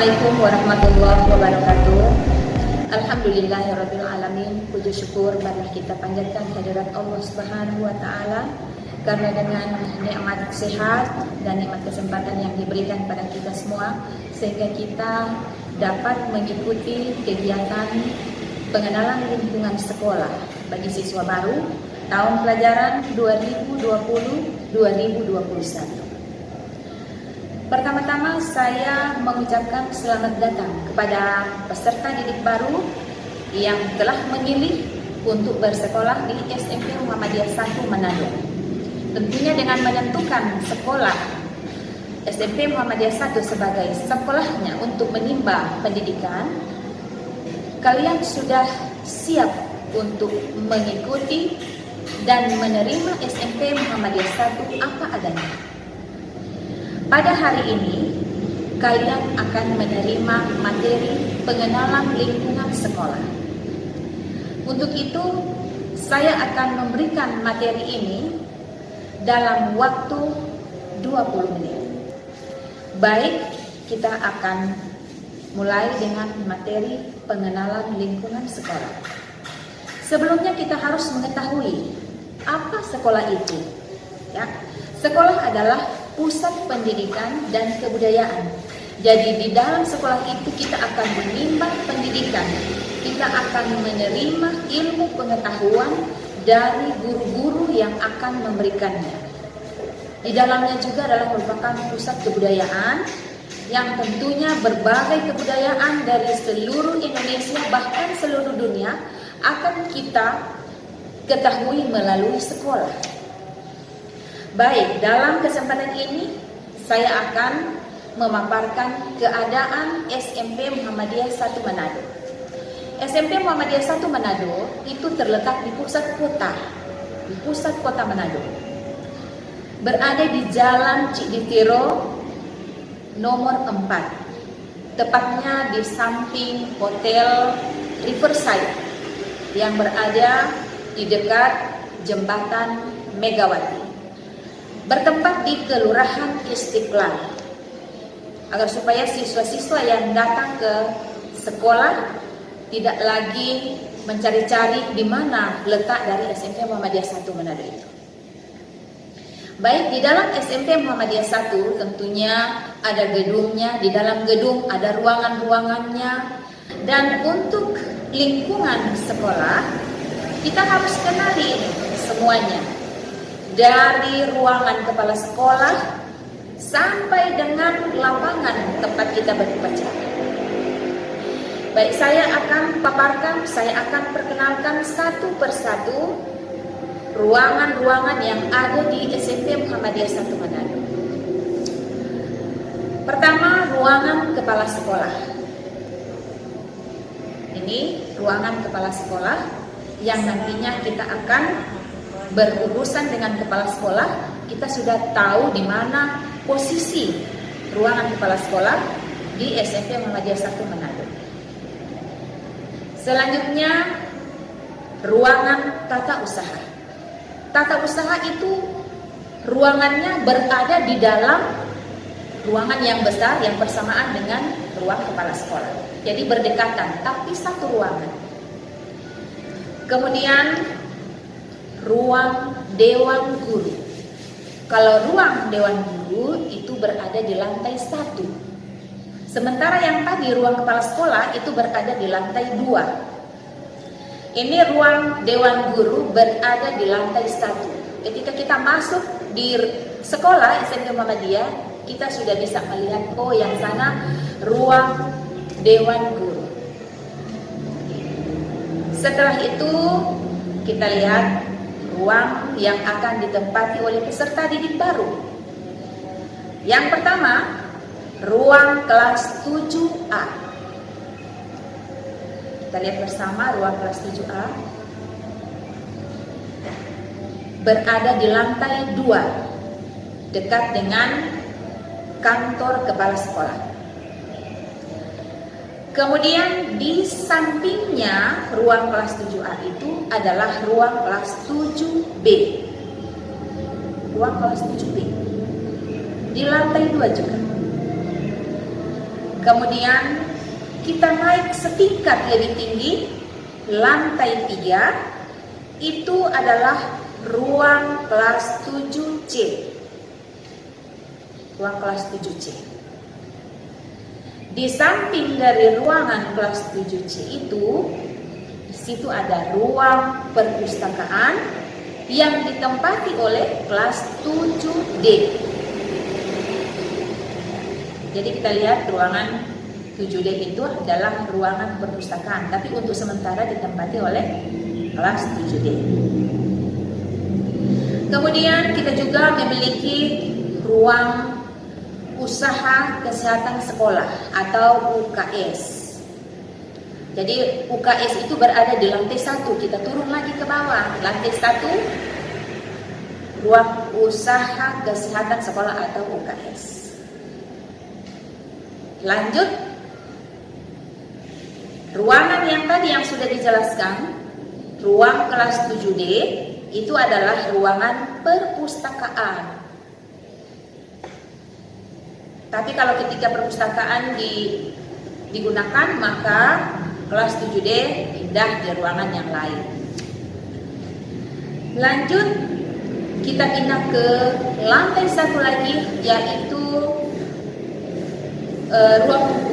Assalamualaikum warahmatullahi wabarakatuh. Alhamdulillahirabbil alamin. Puji syukur marilah kita panjatkan kehadirat Allah Subhanahu wa taala karena dengan nikmat sehat dan nikmat kesempatan yang diberikan pada kita semua sehingga kita dapat mengikuti kegiatan pengenalan lingkungan sekolah bagi siswa baru tahun pelajaran 2020-2021. Pertama-tama saya mengucapkan selamat datang kepada peserta didik baru yang telah memilih untuk bersekolah di SMP Muhammadiyah 1 Manado. Tentunya dengan menentukan sekolah SMP Muhammadiyah 1 sebagai sekolahnya untuk menimba pendidikan, kalian sudah siap untuk mengikuti dan menerima SMP Muhammadiyah 1 apa adanya. Pada hari ini, kalian akan menerima materi pengenalan lingkungan sekolah. Untuk itu, saya akan memberikan materi ini dalam waktu 20 menit. Baik, kita akan mulai dengan materi pengenalan lingkungan sekolah. Sebelumnya kita harus mengetahui apa sekolah itu. Ya, sekolah adalah pusat pendidikan dan kebudayaan. Jadi di dalam sekolah itu kita akan menimba pendidikan, kita akan menerima ilmu pengetahuan dari guru-guru yang akan memberikannya. Di dalamnya juga adalah merupakan pusat kebudayaan yang tentunya berbagai kebudayaan dari seluruh Indonesia bahkan seluruh dunia akan kita ketahui melalui sekolah. Baik, dalam kesempatan ini saya akan memaparkan keadaan SMP Muhammadiyah 1 Manado. SMP Muhammadiyah 1 Manado itu terletak di pusat kota Manado. Berada di Jalan Cikditiro nomor 4. Tepatnya di samping Hotel Riverside yang berada di dekat Jembatan Megawati. Bertempat di Kelurahan Istiqlal, agar supaya siswa-siswa yang datang ke sekolah tidak lagi mencari-cari di mana letak dari SMP Muhammadiyah 1 Manado itu. Baik, di dalam SMP Muhammadiyah 1 tentunya ada gedungnya, di dalam gedung ada ruangan-ruangannya, dan untuk lingkungan sekolah kita harus kenali semuanya. Dari ruangan kepala sekolah sampai dengan lapangan tempat kita berupacara. Baik, saya akan paparkan, saya akan perkenalkan satu persatu ruangan-ruangan yang ada di SMP Muhammadiyah 1 Manado. Pertama, ruangan kepala sekolah. Ini ruangan kepala sekolah yang nantinya kita akan berurusan dengan kepala sekolah. Kita sudah tahu di mana posisi ruangan kepala sekolah di SMP Muhammadiyah 1 Manado. Selanjutnya, ruangan tata usaha. Tata usaha itu ruangannya berada di dalam ruangan yang besar yang bersamaan dengan ruang kepala sekolah. Jadi berdekatan, tapi satu ruangan. Kemudian ruang dewan guru. Kalau ruang dewan guru itu berada di lantai 1. Sementara yang tadi ruang kepala sekolah itu berada di lantai 2. Ini ruang dewan guru berada di lantai 1. Ketika kita masuk di sekolah SMP Muhammadiyah, kita sudah bisa melihat, oh yang sana ruang dewan guru. Setelah itu kita lihat ruang yang akan ditempati oleh peserta didik baru. Yang pertama, ruang kelas 7A. Kita lihat bersama ruang kelas 7A. Berada di lantai 2, dekat dengan kantor kepala sekolah. Kemudian di sampingnya ruang kelas 7A itu adalah ruang kelas 7B. Ruang kelas 7B. Di lantai 2 juga. Kemudian kita naik setingkat lebih tinggi, lantai 3, itu adalah ruang kelas 7C. Ruang kelas 7C. Di samping dari ruangan kelas 7C itu, di situ ada ruang perpustakaan yang ditempati oleh kelas 7D. Jadi kita lihat ruangan 7D itu adalah ruangan perpustakaan, tapi untuk sementara ditempati oleh kelas 7D. Kemudian kita juga memiliki ruang usaha kesehatan sekolah atau UKS. Jadi UKS itu berada di lantai 1, kita turun lagi ke bawah. Lantai 1, ruang usaha kesehatan sekolah atau UKS. Lanjut, ruangan yang tadi yang sudah dijelaskan, ruang kelas 7D, itu adalah ruangan perpustakaan. Tapi kalau ketika perpustakaan digunakan, maka kelas 7D pindah di ruangan yang lain. Lanjut, kita pindah ke lantai 1 lagi, yaitu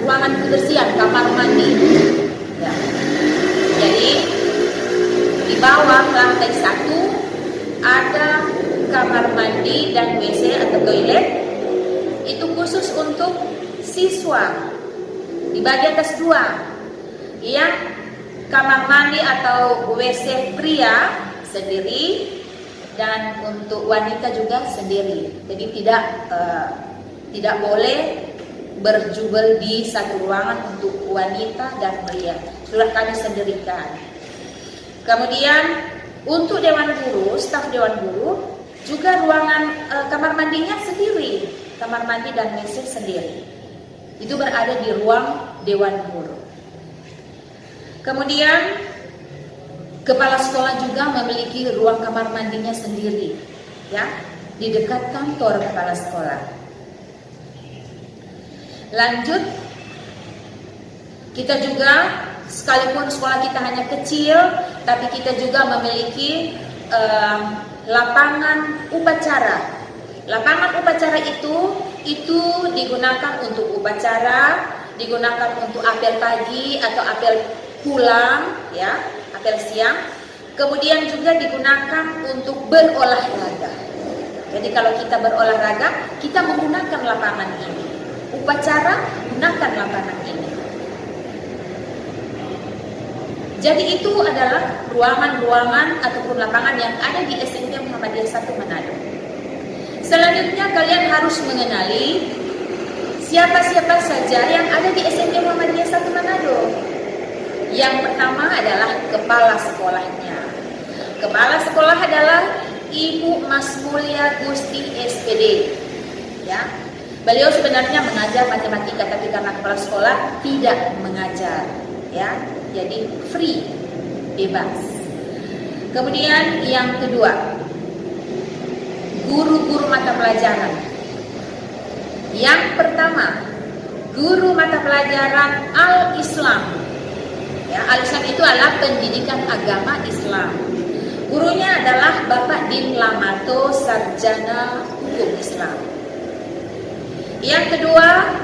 ruangan kebersihan, kamar mandi. Ya. Jadi di bawah lantai 1 ada kamar mandi dan WC atau toilet. Itu khusus untuk siswa. Di bagian atas 2, yang kamar mandi atau WC pria sendiri dan untuk wanita juga sendiri. Jadi tidak boleh berjubel di satu ruangan untuk wanita dan pria. Sudah kami sendirikan. Kemudian untuk dewan guru, staf dewan guru juga ruangan kamar mandinya sendiri, kamar mandi dan WC sendiri. Itu berada di ruang dewan guru. Kemudian kepala sekolah juga memiliki ruang kamar mandinya sendiri, ya, di dekat kantor kepala sekolah. Lanjut, kita juga sekalipun sekolah kita hanya kecil, tapi kita juga memiliki lapangan upacara. Lapangan upacara itu digunakan untuk upacara, digunakan untuk apel pagi atau apel pulang, ya, apel siang. Kemudian juga digunakan untuk berolahraga. Jadi kalau kita berolahraga, kita menggunakan lapangan ini. Upacara, gunakan lapangan ini. Jadi itu adalah ruangan-ruangan ataupun lapangan yang ada di SMP Muhammadiyah 1 Manado. Selanjutnya kalian harus mengenali siapa-siapa saja yang ada di SMP Muhammadiyah 1 Manado. Yang pertama adalah kepala sekolahnya. Kepala sekolah adalah Ibu Mas Mulia Gusti SPD. Ya. Beliau sebenarnya mengajar matematika, tapi karena kepala sekolah tidak mengajar, ya. Jadi free, bebas. Kemudian yang kedua, guru-guru mata pelajaran. Yang pertama, guru mata pelajaran Al-Islam. Ya, Al-Islam itu adalah pendidikan agama Islam. Gurunya adalah Bapak Din Lamato, Sarjana Hukum Islam. Yang kedua,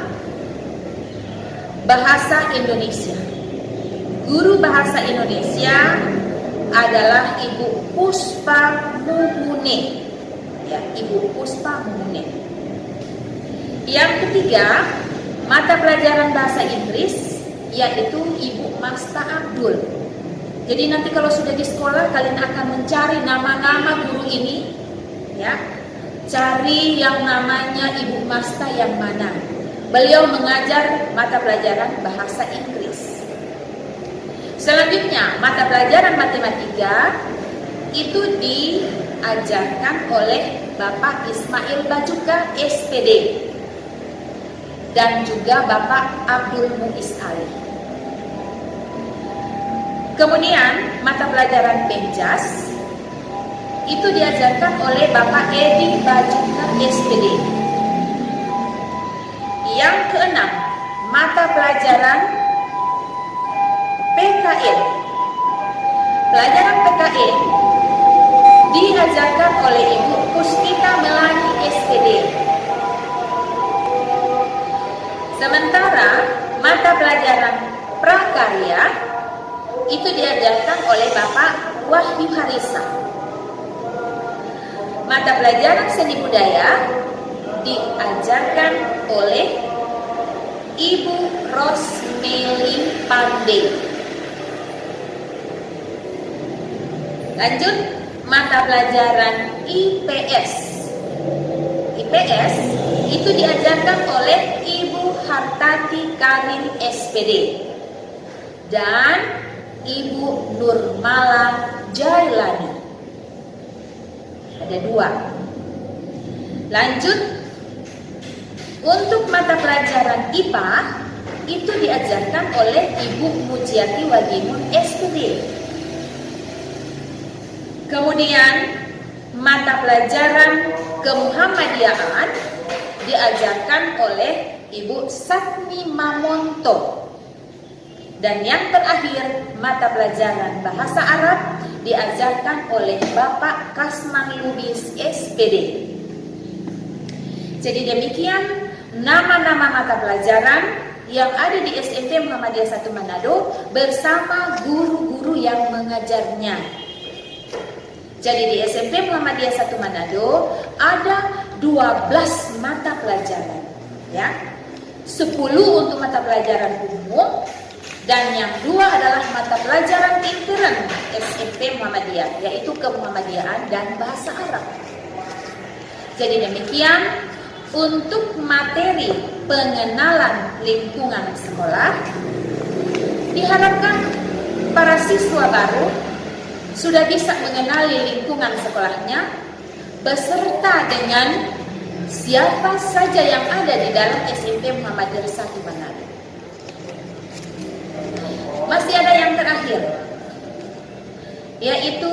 bahasa Indonesia. Guru bahasa Indonesia adalah Ibu Puspa Muhune. Ya, Ibu Puspa Muhune. Yang ketiga, mata pelajaran bahasa Inggris, yaitu Ibu Masta Abdul. Jadi nanti kalau sudah di sekolah, kalian akan mencari nama-nama guru ini, ya. Cari yang namanya Ibu Masta yang mana. Beliau mengajar mata pelajaran bahasa Inggris. Selanjutnya, mata pelajaran matematika itu diajarkan oleh Bapak Ismail Bajuka SPD dan juga Bapak Abdul Muiz Ali. Kemudian mata pelajaran Penjas itu diajarkan oleh Bapak Edi Bajuka SPD. Yang keenam, mata pelajaran PKN. Pelajaran PKN diajarkan oleh Ibu Puspita Melani SPD. Sementara mata pelajaran prakarya itu diajarkan oleh Bapak Wahyu Harisa. Mata pelajaran seni budaya diajarkan oleh Ibu Rosmeli Pandey. Lanjut, mata pelajaran IPS. IPS itu diajarkan oleh Ibu Hartati Karim SPD dan Ibu Nurmala Jailani. Ada 2. Lanjut, untuk mata pelajaran IPA itu diajarkan oleh Ibu Mujiati Wagimun SPD. Kemudian mata pelajaran kemuhammadiyaan diajarkan oleh Ibu Satmi Mamonto. Dan yang terakhir, mata pelajaran bahasa Arab diajarkan oleh Bapak Kasman Lubis SPD. Jadi demikian nama-nama mata pelajaran yang ada di SMP Muhammadiyah 1 Manado bersama guru-guru yang mengajarnya. Jadi di SMP Muhammadiyah 1 Manado ada 12 mata pelajaran, ya. 10 untuk mata pelajaran umum dan yang 2 adalah mata pelajaran intern SMP Muhammadiyah, yaitu kemuhammadiyaan dan bahasa Arab. Jadi demikian untuk materi pengenalan lingkungan sekolah. Diharapkan para siswa baru sudah bisa mengenali lingkungan sekolahnya beserta dengan siapa saja yang ada di dalam SMP Muhammadiyah 1 Manado. Masih ada yang terakhir, yaitu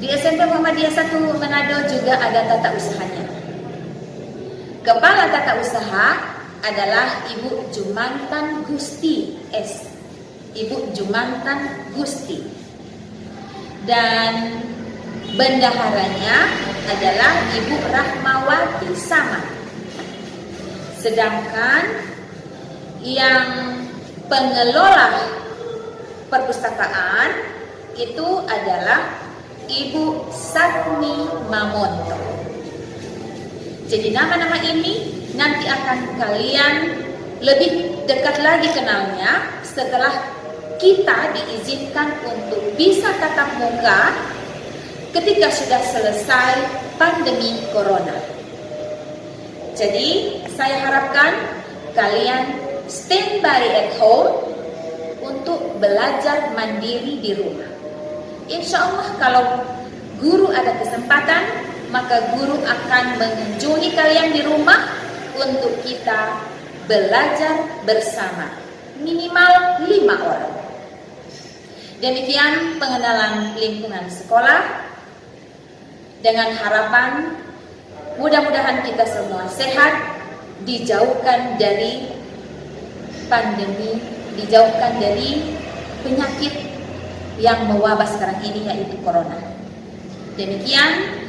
di SMP Muhammadiyah 1 Manado juga ada tata usahanya. Kepala tata usaha adalah Ibu Jumantan Gusti S. Ibu Jumantan Gusti. Dan bendaharanya adalah Ibu Rahmawati Sama. Sedangkan yang pengelola perpustakaan itu adalah Ibu Satmi Mamonto. Jadi nama-nama ini nanti akan kalian lebih dekat lagi kenalnya setelah kita diizinkan untuk bisa tatap muka ketika sudah selesai pandemi corona. Jadi saya harapkan kalian standby at home untuk belajar mandiri di rumah. Insya Allah kalau guru ada kesempatan, maka guru akan mengunjungi kalian di rumah untuk kita belajar bersama, minimal 5 orang. Demikian pengenalan lingkungan sekolah, dengan harapan mudah-mudahan kita semua sehat, dijauhkan dari pandemi, dijauhkan dari penyakit yang mewabah sekarang ini, yaitu corona. Demikian,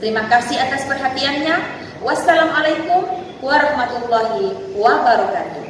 terima kasih atas perhatiannya. Wassalamualaikum warahmatullahi wabarakatuh.